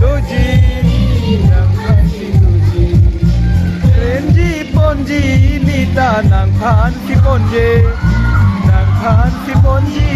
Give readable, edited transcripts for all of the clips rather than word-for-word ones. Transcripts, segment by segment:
doji nang phan si doji renji ponji nita nang phan si ponje nang phan si ponji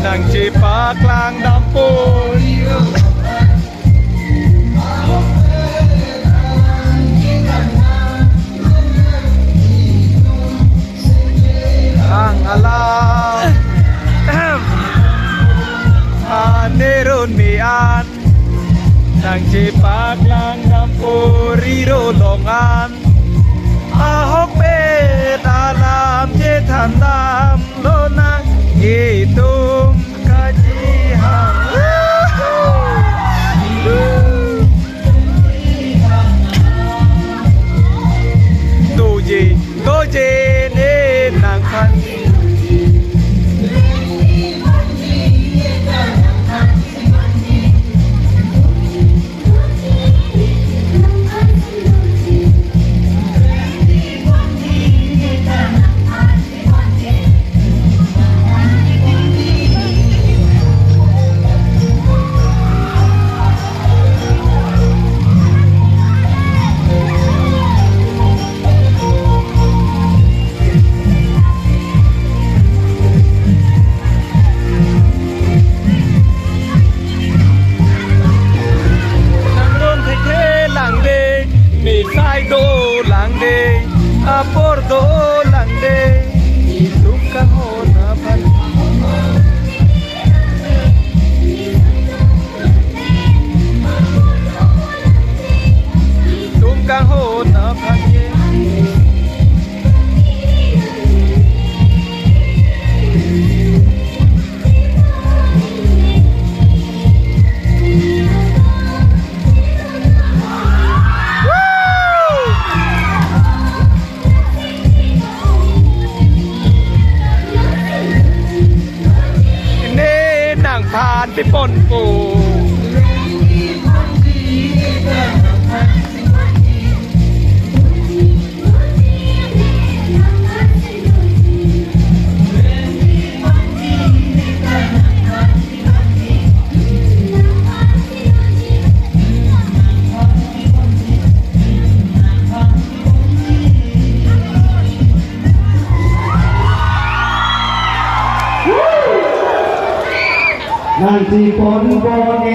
nang cepak lang dampur ang alam haneron mian nang cepak lang dampur irolongan ahok bet alam cetan dam lonang hitung kajihan doje ne nang phan Porto lande tukang hona pan tukang hona pan yeผ่านไปปนปูnanti pon